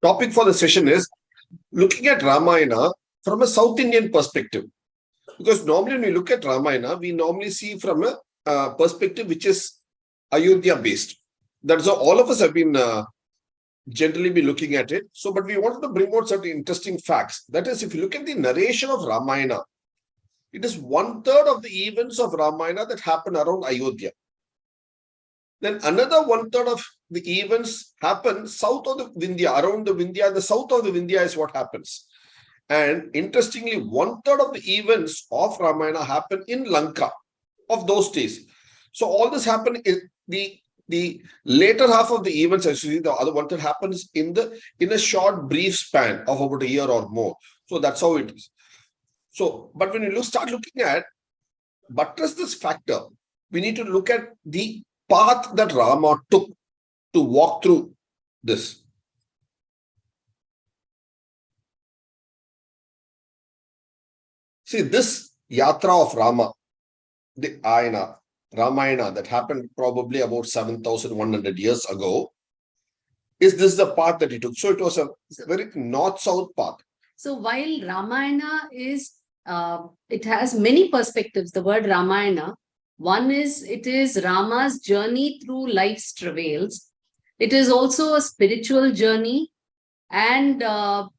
topic for the session is looking at Ramayana from a South Indian perspective. Because normally when we look at Ramayana, we normally see from a perspective which is Ayodhya based. That's how all of us have been generally be looking at it. So, but we wanted to bring out certain interesting facts. That is, if you look at the narration of Ramayana, it is 1/3 of the events of Ramayana that happen around Ayodhya. Then another 1/3 of the events happen south of the Vindhya, around the Vindhya. The south of the Vindhya is what happens. And interestingly, 1/3 of the events of Ramayana happen in Lanka of those days. So all this happened in the later half of the events, actually, the other 1/3 happens in a short, brief span of about a year or more. So that's how it is. So, but when you start looking at buttress this factor, we need to look at the path that Rama took to walk through this. See, this yatra of Rama, the Ayana, Ramayana that happened probably about 7,100 years ago, is this the path that he took? So it was a very north-south path. So while Ramayana is, it has many perspectives, the word Ramayana. One is, it is Rama's journey through life's travails. It is also a spiritual journey, and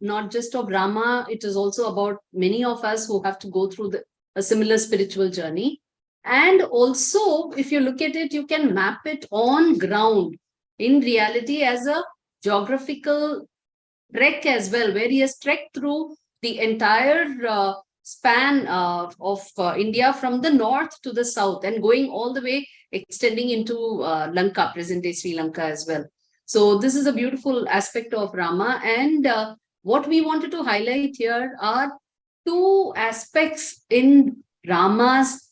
not just of Rama, it is also about many of us who have to go through a similar spiritual journey. And also, if you look at it, you can map it on ground in reality as a geographical trek as well, where he has trekked through the entire span of India from the north to the south and going all the way, extending into Lanka, present-day Sri Lanka as well. So this is a beautiful aspect of Rama. And what we wanted to highlight here are two aspects in Rama's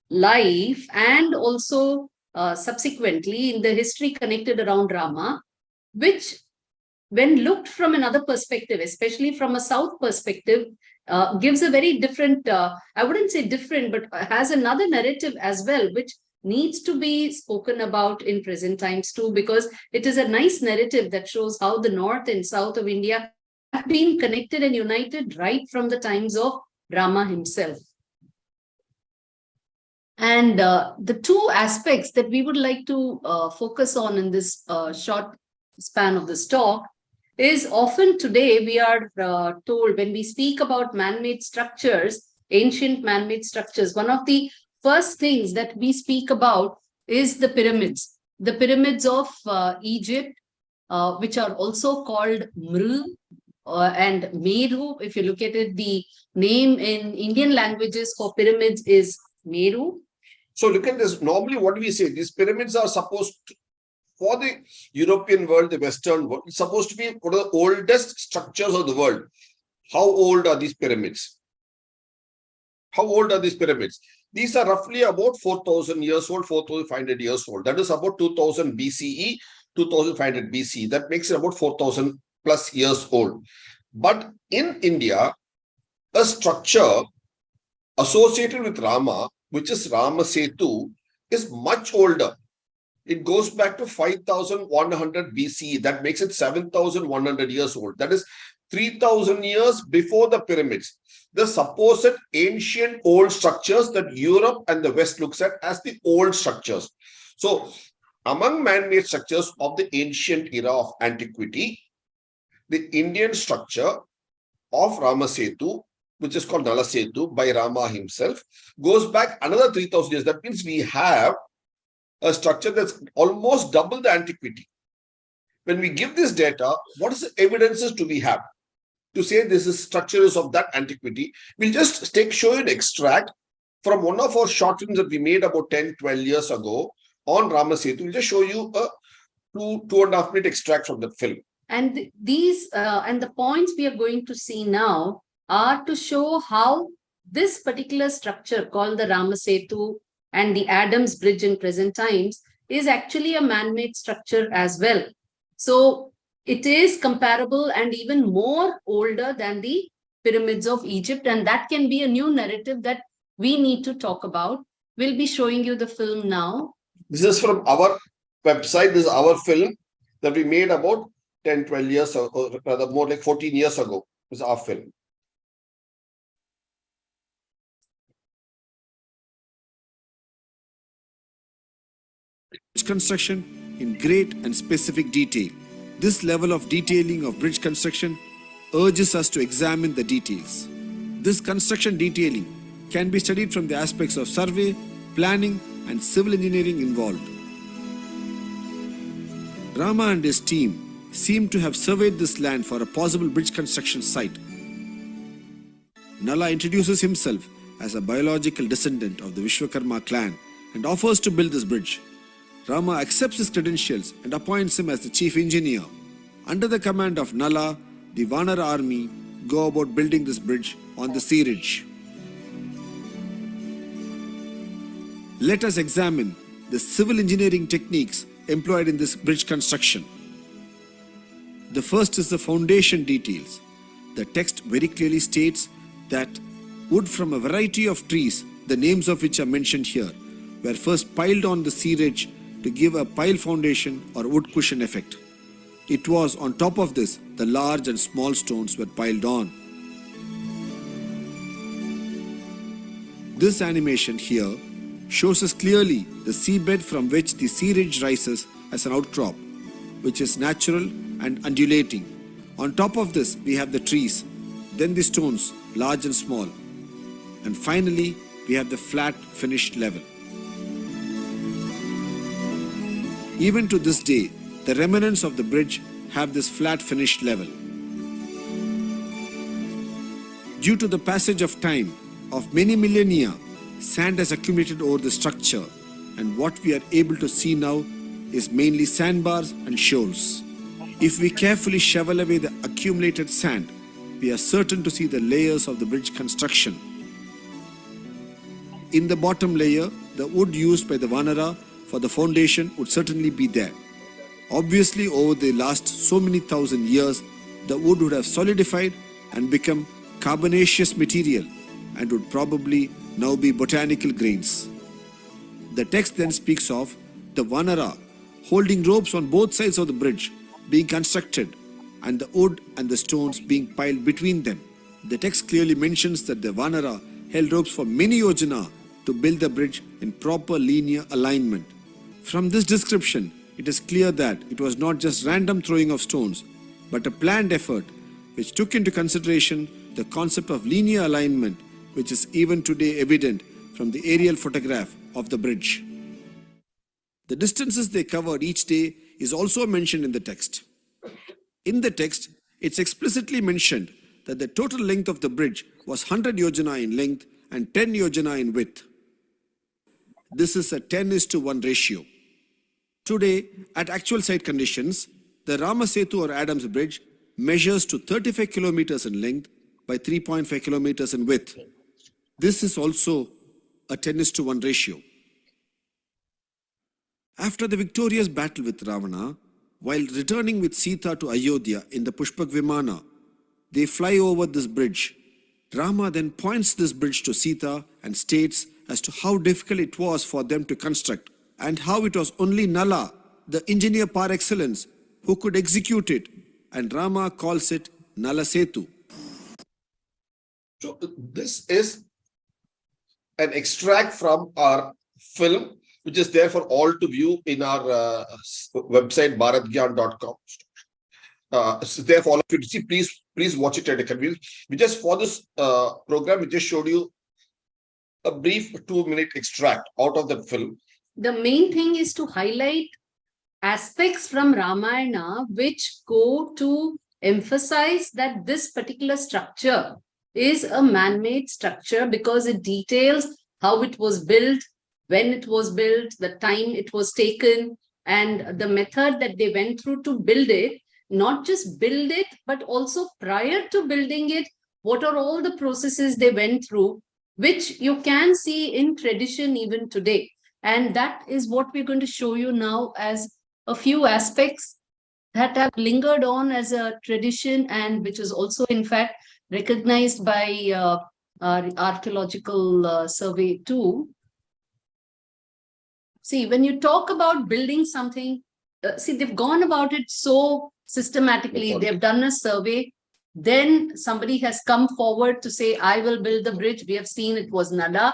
life and also subsequently in the history connected around Rama, which when looked from another perspective, especially from a South perspective, gives a very different, I wouldn't say different, but has another narrative as well, which needs to be spoken about in present times too, because it is a nice narrative that shows how the North and South of India have been connected and united right from the times of Rama himself. And the two aspects that we would like to focus on in this short span of this talk is often today we are told when we speak about man-made structures, ancient man-made structures, one of the first things that we speak about is the pyramids of Egypt, which are also called Mru and Meru. If you look at it, the name in Indian languages for pyramids is Meru. So look at this. Normally, what do we say? These pyramids are supposed to, for the European world, the Western world, it's supposed to be one of the oldest structures of the world. How old are these pyramids? How old are these pyramids? These are roughly about 4,000 years old, 4,500 years old. That is about 2000 BCE, 2500 BC. That makes it about 4,000 plus years old. But in India, a structure associated with Rama, which is Rama Setu, is much older. It goes back to 5,100 BCE. That makes it 7,100 years old. That is 3,000 years before the pyramids. The supposed ancient old structures that Europe and the West looks at as the old structures. So among man-made structures of the ancient era of antiquity, the Indian structure of Rama Setu, which is called Nala Setu by Rama himself, goes back another 3,000 years. That means we have a structure that's almost double the antiquity. When we give this data, what is the evidences do we have to say this is structure is of that antiquity? We'll just show you an extract from one of our short films that we made about 10, 12 years ago on Rama Setu. We'll just show you a 2.5 minute extract from that film. And these and the points we are going to see now are to show how this particular structure called the Rama Setu and the Adams Bridge in present times is actually a man-made structure as well. So it is comparable and even more older than the pyramids of Egypt. And that can be a new narrative that we need to talk about. We'll be showing you the film now. This is from our website. This is our film that we made about 10, 12 years, or rather more like 14 years ago, was our film. Construction in great and specific detail. This level of detailing of bridge construction urges us to examine the details. This construction detailing can be studied from the aspects of survey, planning, and civil engineering involved. Rama and his team seem to have surveyed this land for a possible bridge construction site. Nala introduces himself as a biological descendant of the Vishwakarma clan and offers to build this bridge. Rama accepts his credentials and appoints him as the chief engineer. Under the command of Nala, the Vanara army go about building this bridge on the sea ridge. Let us examine the civil engineering techniques employed in this bridge construction. The first is the foundation details. The text very clearly states that wood from a variety of trees, the names of which are mentioned here, were first piled on the sea ridge to give a pile foundation or wood cushion effect. It was on top of this the large and small stones were piled on. This animation here shows us clearly the seabed from which the sea ridge rises as an outcrop, which is natural and undulating. On top of this we have the trees, then the stones, large and small, and finally we have the flat finished level. Even to this day, the remnants of the bridge have this flat finished level. Due to the passage of time of many millennia, sand has accumulated over the structure, and what we are able to see now is mainly sandbars and shoals. If we carefully shovel away the accumulated sand, we are certain to see the layers of the bridge construction. In the bottom layer, the wood used by the Vanara for the foundation would certainly be there. Obviously, over the last so many thousand years, the wood would have solidified and become carbonaceous material and would probably now be botanical grains. The text then speaks of the Vanara holding ropes on both sides of the bridge being constructed and the wood and the stones being piled between them. The text clearly mentions that the Vanara held ropes for many yojana to build the bridge in proper linear alignment. From this description, it is clear that it was not just random throwing of stones, but a planned effort which took into consideration the concept of linear alignment, which is even today evident from the aerial photograph of the bridge. The distances they covered each day is also mentioned in the text. In the text, it's explicitly mentioned that the total length of the bridge was 100 yojana in length and 10 yojana in width. This is a 10:1 ratio. Today, at actual site conditions, the Rama Setu or Adams Bridge measures to 35 kilometers in length by 3.5 kilometers in width. This is also a 10:1 ratio. After the victorious battle with Ravana, while returning with Sita to Ayodhya in the Pushpak Vimana, they fly over this bridge. Rama then points this bridge to Sita and states as to how difficult it was for them to construct and how it was only Nala, the engineer par excellence, who could execute it, and Rama calls it Nala Setu. So this is an extract from our film, which is there for all to view in our website, BharathGyan.com. So there for all of you to see. Please watch it at a convenience. We just, for this program, we just showed you a brief 2-minute extract out of the film. The main thing is to highlight aspects from Ramayana which go to emphasize that this particular structure is a man-made structure because it details how it was built, when it was built, the time it was taken, and the method that they went through to build it. Not just build it, but also prior to building it, what are all the processes they went through, which you can see in tradition even today. And that is what we're going to show you now as a few aspects that have lingered on as a tradition and which is also, in fact, recognized by our archaeological survey too. See, when you talk about building something, see, they've gone about it so systematically. They've done a survey. Then somebody has come forward to say, I will build the bridge. We have seen it was Nala.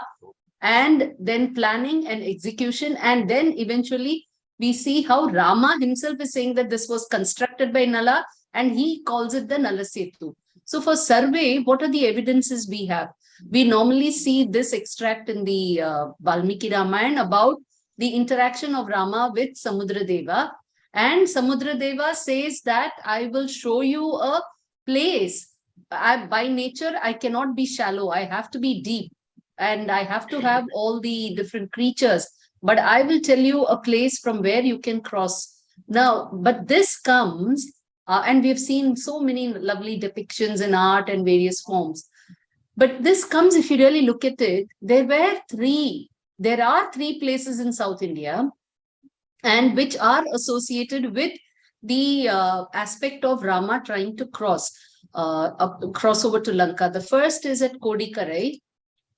And then planning and execution. And then eventually we see how Rama himself is saying that this was constructed by Nala, and he calls it the Nala Setu. So for survey, what are the evidences we have? We normally see this extract in the Valmiki Ramayana about the interaction of Rama with Samudradeva. And Samudradeva says that I will show you a place. By nature, I cannot be shallow. I have to be deep. And I have to have all the different creatures. But I will tell you a place from where you can cross. Now, but this comes, and we've seen so many lovely depictions in art and various forms. But this comes, if you really look at it, there are three places in South India, and which are associated with the aspect of Rama trying to cross over to Lanka. The first is at Kodikarai,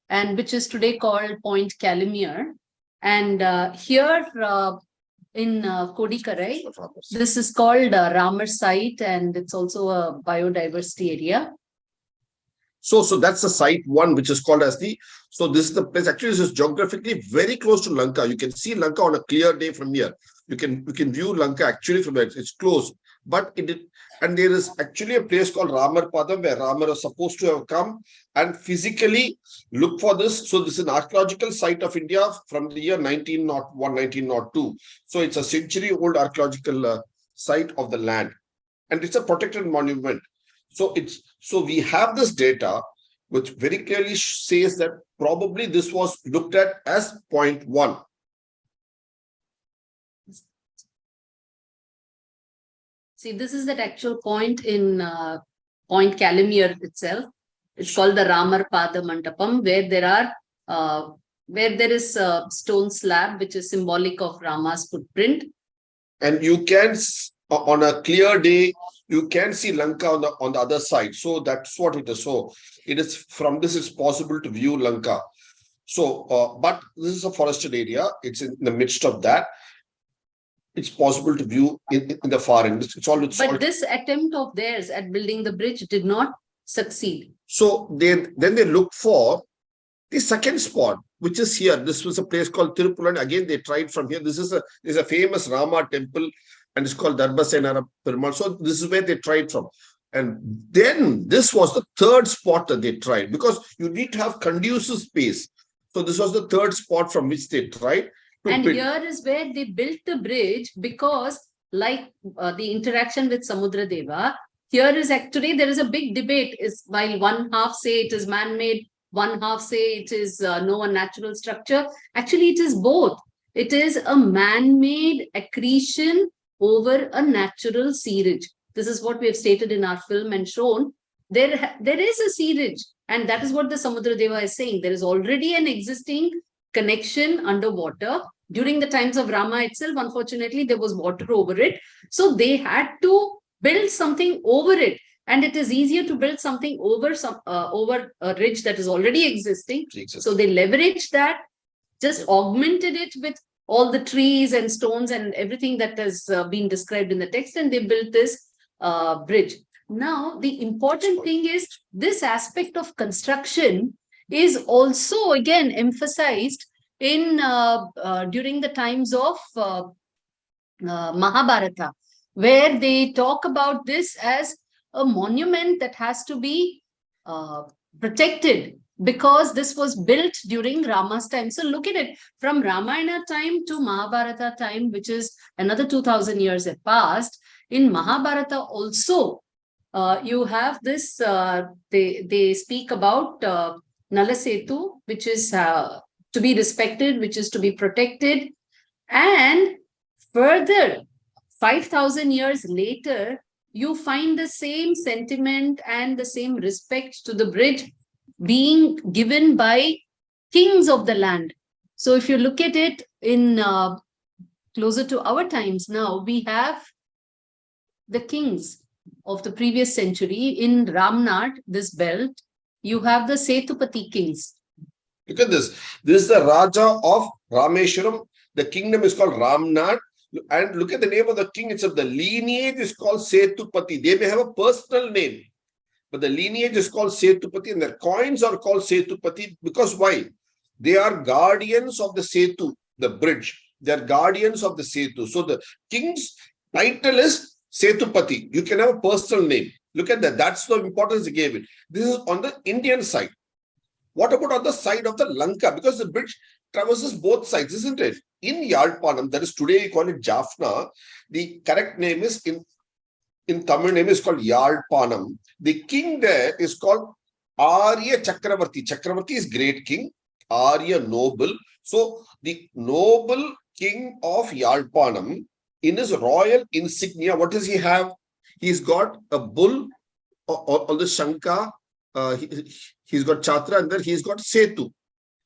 and which is today called Point Calimere. And here in Kodikarai, this is called Ramar site, and it's also a biodiversity area. So that's the site one, which is called as the, so this is the place, actually this is geographically very close to Lanka. You can see Lanka on a clear day from here. You can view Lanka actually from there. It's close. But and there is actually a place called Ramar Padam where Ramar is supposed to have come and physically look for this. So this is an archaeological site of India from the year 1901, 1902. So it's a century-old archaeological site of the land. And it's a protected monument. So we have this data which very clearly says that probably this was looked at as point one. See, this is that actual point in Point Calimere itself. It's called the Ramar Pada Mandapam, where there is a stone slab which is symbolic of Rama's footprint. And you can, on a clear day, you can see Lanka on the other side. So that's what it is. So it is from this it's possible to view Lanka. So, but this is a forested area. It's in the midst of that. It's possible to view in the far end. It's all with salt. But this attempt of theirs at building the bridge did not succeed. So then they look for the second spot, which is here. This was a place called Tirupulan. Again, they tried from here. There's a famous Rama temple, and it's called Darbasena Perumal. So this is where they tried from. And then this was the third spot that they tried, because you need to have conducive space. So this was the third spot from which they tried. And here is where they built the bridge, because like the interaction with Samudradeva, here is actually, there is a big debate. Is while one half say it is man-made, one half say it is a natural structure. Actually, it is both. It is a man-made accretion over a natural sea ridge. This is what we have stated in our film and shown. There is a sea ridge, and that is what the Samudradeva is saying. There is already an existing connection underwater. During the times of Rama itself, unfortunately, there was water over it. So they had to build something over it. And it is easier to build something over a ridge that is already existing. So they leveraged that, just augmented it with all the trees and stones and everything that has been described in the text, and they built this bridge. Now, the important thing is this aspect of construction is also again emphasized in during the times of Mahabharata, where they talk about this as a monument that has to be protected, because this was built during Rama's time. So look at it, from Ramayana time to Mahabharata time, which is another 2000 years have passed. In Mahabharata also, you have this, they speak about Nala Setu, which is to be respected, which is to be protected. And further, 5,000 years later, you find the same sentiment and the same respect to the bridge being given by kings of the land. So if you look at it in closer to our times now, we have the kings of the previous century in Ramnad, this belt. You have the Setupati kings. Look at this. This is the Raja of Rameshwaram. The kingdom is called Ramnad, And look at the name of the king itself. The lineage is called Setupati. They may have a personal name, but the lineage is called Setupati, and their coins are called Setupati because why? They are guardians of the Setu, the bridge. They are guardians of the Setu. So the king's title is Setupati. You can have a personal name. Look at that. That's the importance they gave it. This is on the Indian side. What about on the side of the Lanka? Because the bridge traverses both sides, isn't it? In Yalpanam, that is today you call it Jaffna, the correct name is in Tamil name is called Yalpanam. The king there is called Arya Chakravarti. Chakravarti is great king, Arya noble. So the noble king of Yalpanam, in his royal insignia, what does he have? He's got a bull on the Shanka. He's got Chatra, and then he's got Setu.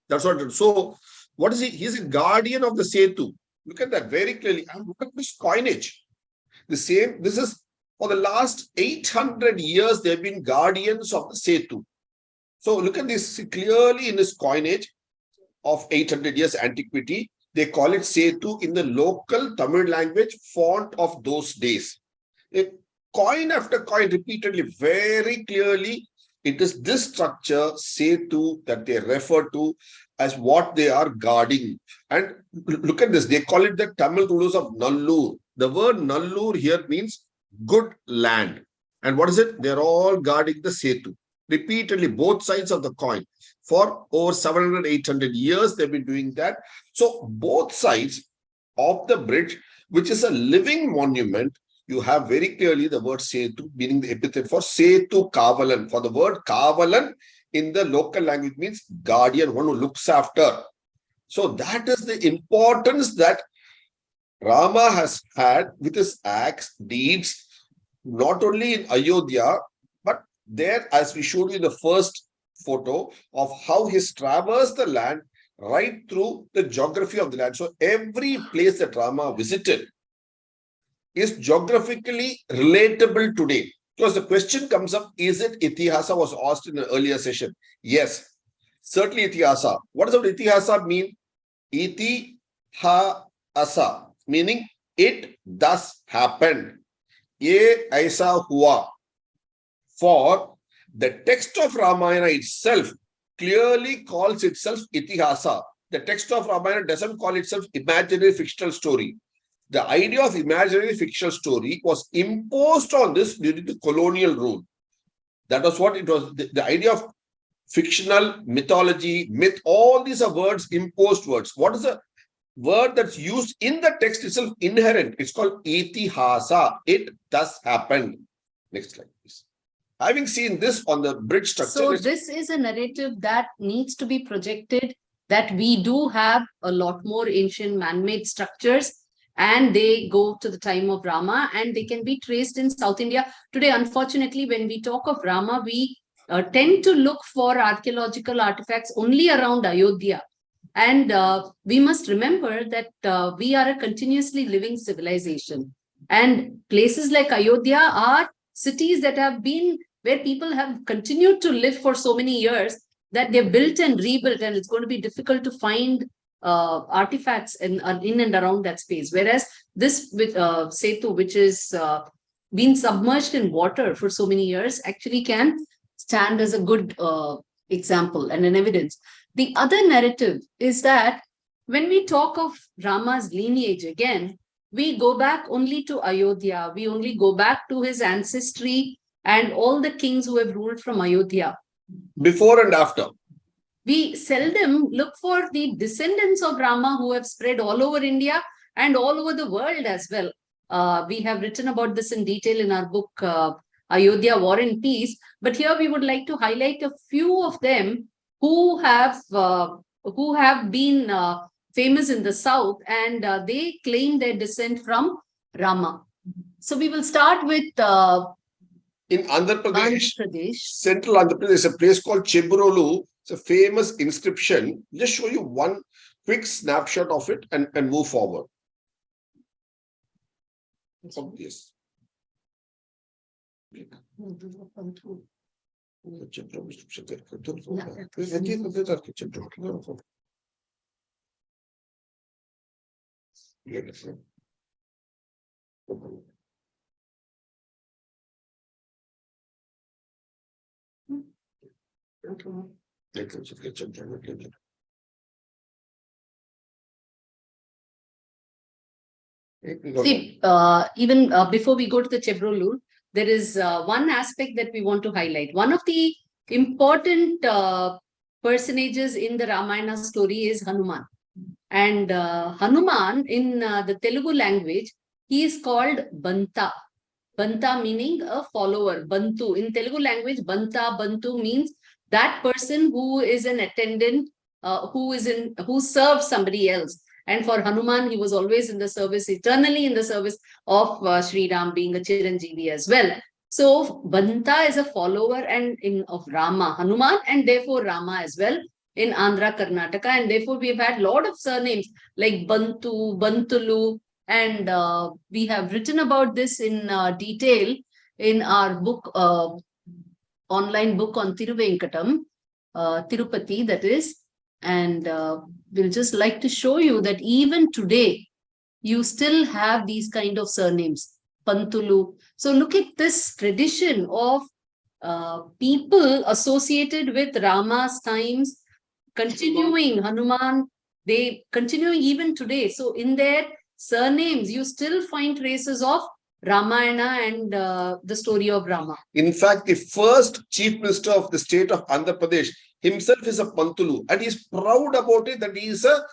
That's what. So, what is he? He's a guardian of the Setu. Look at that very clearly. And look at this coinage. The same. This is for the last 800 years. They've been guardians of the Setu. So, look at this clearly in this coinage of 800 years antiquity. They call it Setu in the local Tamil language font of those days. Coin after coin repeatedly, very clearly, it is this structure, Setu, that they refer to as what they are guarding. And look at this, they call it the Tamil rulers of Nallur. The word Nallur here means good land. And what is it? They're all guarding the Setu. Repeatedly, both sides of the coin. For over 700, 800 years, they've been doing that. So both sides of the bridge, which is a living monument, you have very clearly the word Setu, meaning the epithet for Setu Kavalan. For the word Kavalan in the local language means guardian, one who looks after. So that is the importance that Rama has had with his acts, deeds, not only in Ayodhya, but there, as we showed you in the first photo, of how he's traversed the land right through the geography of the land. So every place that Rama visited is geographically relatable today. Because the question comes up, is it Itihasa? Was asked in an earlier session. Yes, certainly Itihasa. What does Itihasa mean? Itihasa, meaning it thus happened. Ye aisa hua. For the text of Ramayana itself clearly calls itself Itihasa. The text of Ramayana doesn't call itself imaginary fictional story. The idea of imaginary fictional story was imposed on this during the colonial rule. That was what it was. The idea of fictional, mythology, myth, all these are words, imposed words. What is the word that's used in the text itself? Inherent. It's called Itihasa. It thus happened. Next slide, please. Having seen this on the bridge structure. So this is a narrative that needs to be projected, that we do have a lot more ancient man-made structures, and they go to the time of Rama, and they can be traced in South India. Today, unfortunately, when we talk of Rama, we tend to look for archaeological artifacts only around Ayodhya. And we must remember that we are a continuously living civilization. And places like Ayodhya are cities that have been, where people have continued to live for so many years, that they're built and rebuilt, and it's going to be difficult to find artifacts in and around that space. Whereas this with Setu, which is been submerged in water for so many years, actually can stand as a good example and an evidence. The other narrative is that when we talk of Rama's lineage again, we go back only to Ayodhya. We only go back to his ancestry and all the kings who have ruled from Ayodhya. Before and after. We seldom look for the descendants of Rama who have spread all over India and all over the world as well. We have written about this in detail in our book, Ayodhya, War and Peace. But here we would like to highlight a few of them who have been famous in the south, and they claim their descent from Rama. So we will start with in Andhra Pradesh, central Andhra Pradesh, there's a place called Chebrolu. It's a famous inscription. Just show you one quick snapshot of it and move forward. Yes. See, even before we go to the Chebrolu, there is one aspect that we want to highlight. One of the important personages in the Ramayana story is Hanuman. And Hanuman in the Telugu language, he is called Banta. Banta meaning a follower. Bantu. In Telugu language, Banta, Bantu means that person who is an attendant, who serves somebody else. And for Hanuman, he was always in the service, eternally in the service of Sri Ram, being a Chiranjeevi as well. So Banta is a follower of Rama, Hanuman, and therefore Rama as well in Andhra, Karnataka. And therefore we have had a lot of surnames like Bantu, Bantulu, and we have written about this in detail in our book, online book on Tiruvenkatam, Tirupati, that is. And we'll just like to show you that even today, you still have these kind of surnames, Pantulu. So look at this tradition of people associated with Rama's times, continuing Hanuman, they continuing even today. So in their surnames, you still find traces of Ramayana and the story of Rama. In fact, the first chief minister of the state of Andhra Pradesh himself is a Pantulu, and he's proud about it that he is a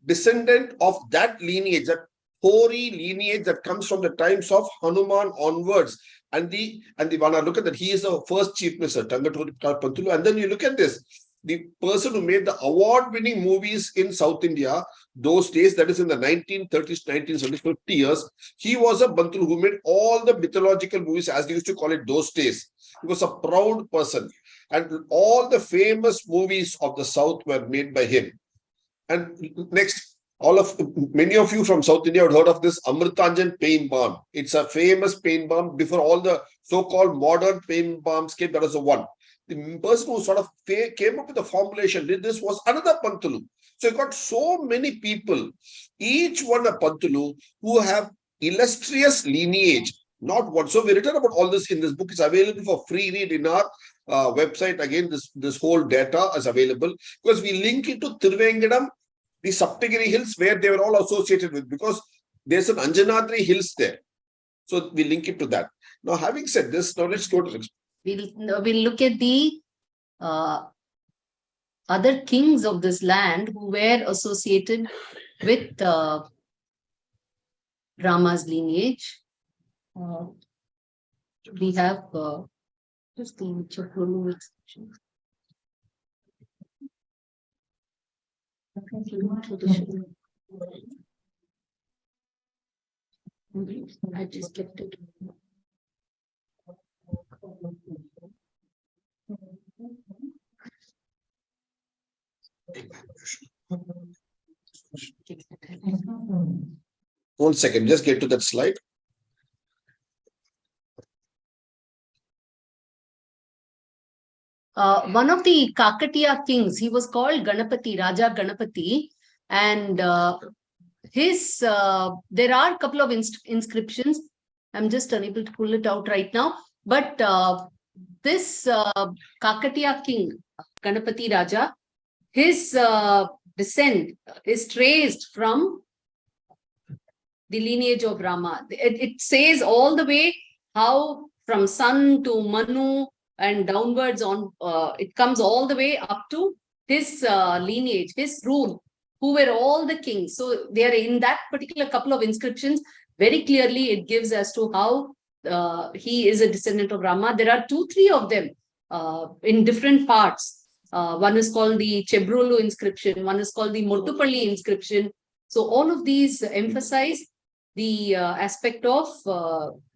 descendant of that lineage, that hoary lineage that comes from the times of Hanuman onwards. And when I look at that, he is the first chief minister, Tangaturi Pantulu. And then you look at this, the person who made the award-winning movies in South India, those days, that is in the 1930s, 1970s, 50 years, he was a Bantulu who made all the mythological movies, as they used to call it those days. He was a proud person. And all the famous movies of the South were made by him. And next, many of you from South India have heard of this Amritanjan pain balm. It's a famous pain balm. Before all the so-called modern pain balms came, that was the one. The person who sort of came up with the formulation did this was another Pantulu. So you got so many people, each one a Pantulu, who have illustrious lineage. Not one. So we written about all this in this book. It's available for free read in our website. Again, this whole data is available because we link it to Tiruvengadam, the Saptagiri hills where they were all associated with, because there's an Anjanadri hills there. So we link it to that. Now, having said this, now let's go to the next. We'll look at the other kings of this land who were associated with Rama's lineage. We have just the Chebrolu exception. I just kept it. One second, just get to that slide. One of the Kakatiya kings, he was called Ganapati, Raja Ganapati, and there are a couple of inscriptions. I'm just unable to pull it out right now, but this Kakatiya king, Ganapati Raja, his descent is traced from the lineage of Rama. It says all the way how from Sun to Manu and downwards on, it comes all the way up to his lineage, his rule, who were all the kings. So they are in that particular couple of inscriptions, very clearly it gives as to how he is a descendant of Rama. There are 2-3 of them in different parts. One is called the Chebrolu inscription, one is called the Mottupalli inscription. So all of these emphasize the aspect of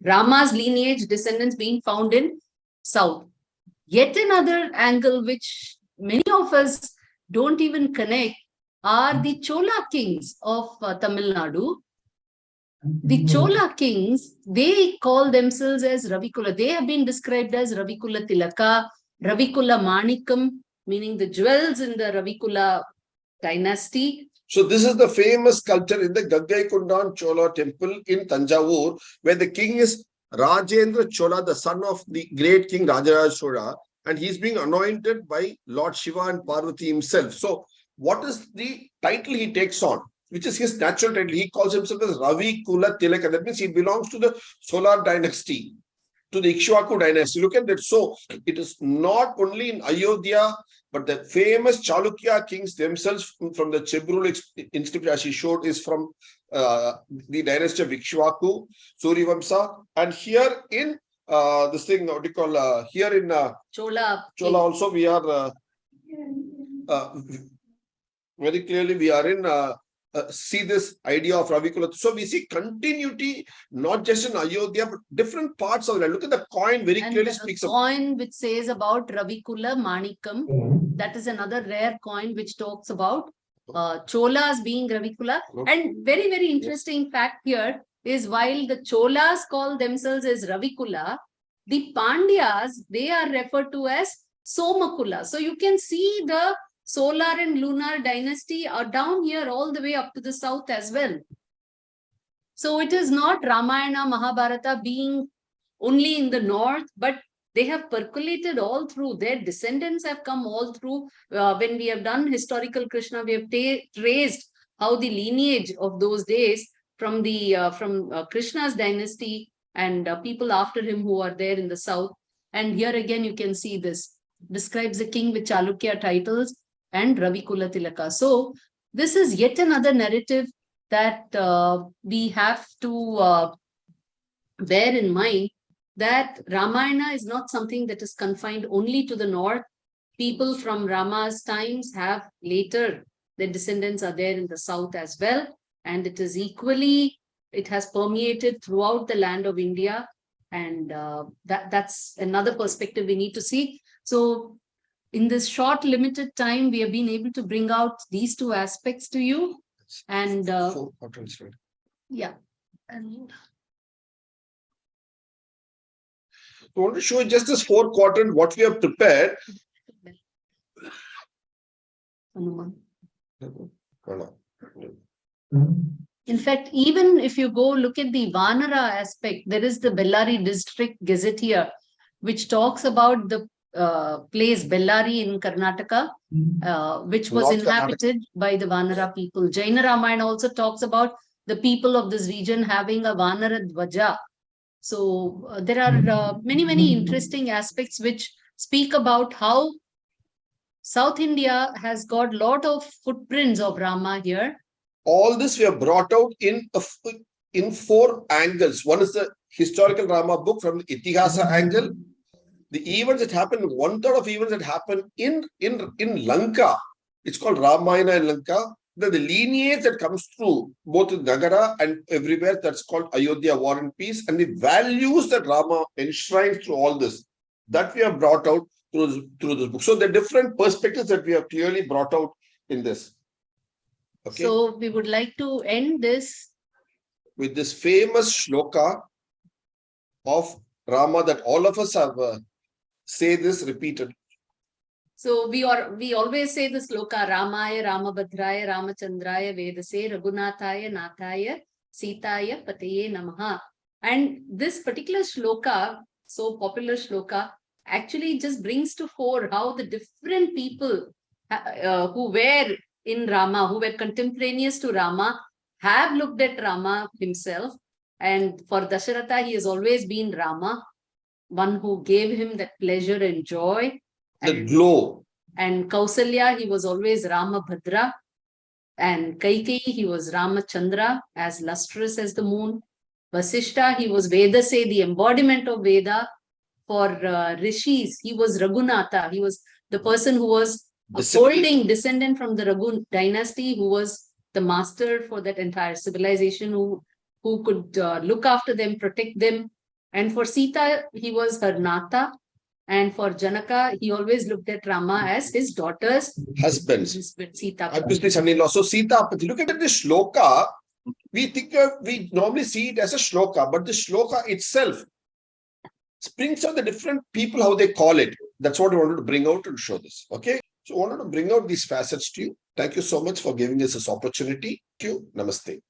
Rama's lineage descendants being found in South. Yet another angle which many of us don't even connect are the Chola kings of Tamil Nadu. The Chola kings, they call themselves as Ravikula. They have been described as Ravikula Tilaka, Ravikula Manikam, meaning the jewels in the Ravikula dynasty. So this is the famous sculpture in the Gaggai-Kundan Chola temple in Tanjavur, where the king is Rajendra Chola, the son of the great king Rajaraja Chola, and he's being anointed by Lord Shiva and Parvati himself. So what is the title he takes on, which is his natural title? He calls himself as Ravi Kula Tilaka. That means he belongs to the solar dynasty, to the Ikshwaku dynasty. Look at that. So it is not only in Ayodhya, but the famous Chalukya kings themselves from the Chebrul inscription, as he showed, is from the dynasty of Ikshwaku, Surivamsa. And here in this thing, what do you call, here in Chola. Chola also, we are very clearly, we are in see this idea of Ravikula. So we see continuity, not just in Ayodhya, but different parts of it. Look at the coin, very clearly speaks of coin which says about Ravikula Manikam. That is another rare coin which talks about Cholas being Ravikula. And very, very interesting fact here is, while the Cholas call themselves as Ravikula, the Pandyas, they are referred to as Somakula. So you can see the solar and lunar dynasty are down here all the way up to the south as well. So it is not Ramayana, Mahabharata being only in the north, but they have percolated all through. Their descendants have come all through. When we have done historical Krishna, we have traced how the lineage of those days from the Krishna's dynasty and people after him who are there in the south. And here again, you can see this describes the king with Chalukya titles and Ravikula Tilaka. So this is yet another narrative that we have to bear in mind, that Ramayana is not something that is confined only to the north. People from Rama's times have later, their descendants are there in the south as well. And it is equally, it has permeated throughout the land of India. And that's another perspective we need to see. So in this short, limited time, we have been able to bring out these two aspects to you. And yeah. And I want to show you just this 4 quadrant, what we have prepared. In fact, even if you go look at the Vanara aspect, there is the Bellary district gazette here, which talks about the place Bellary in Karnataka, which was North inhabited by the Vanara people. Jaina Ramayana also talks about the people of this region having a Vanara Dvaja. So there are many, many interesting aspects which speak about how South India has got a lot of footprints of Rama here. All this we have brought out in 4 angles. One is the historical Rama book from the Itihasa angle. The events that happened, 1/3 of events that happened in Lanka, it's called Ramayana in Lanka. The lineage that comes through both in Nagara and everywhere, that's called Ayodhya, War and Peace, and the values that Rama enshrines through all this, that we have brought out through this book. So the different perspectives that we have clearly brought out in this. Okay. So we would like to end this with this famous shloka of Rama that all of us have say this repeated. So we always say the sloka, Ramaya, Ramabhadraya, Ramachandraya, Vedase, Raghunathaya, Nathaya, Sitaya, Pataye Namaha. And this particular shloka, so popular shloka, actually just brings to fore how the different people who were in Rama, who were contemporaneous to Rama, have looked at Rama himself. And for Dasharatha, he has always been Rama, one who gave him that pleasure and joy. The glow. And Kausalya, he was always Ramabhadra. And Kaikeyi, he was Ramachandra, as lustrous as the moon. Vasishta, he was Vedase, the embodiment of Veda. For Rishis, he was Raghunatha. He was the person who was holding, descendant from the Raghu dynasty, who was the master for that entire civilization, who could look after them, protect them. And for Sita, he was her Natha. And for Janaka, he always looked at Rama as his daughter's husbands. Sita. Obviously, son-in-law. So Sita, look at this shloka. We normally see it as a shloka, but the shloka itself brings out the different people, how they call it. That's what I wanted to bring out and show this. Okay. So I wanted to bring out these facets to you. Thank you so much for giving us this opportunity. Thank you. Namaste.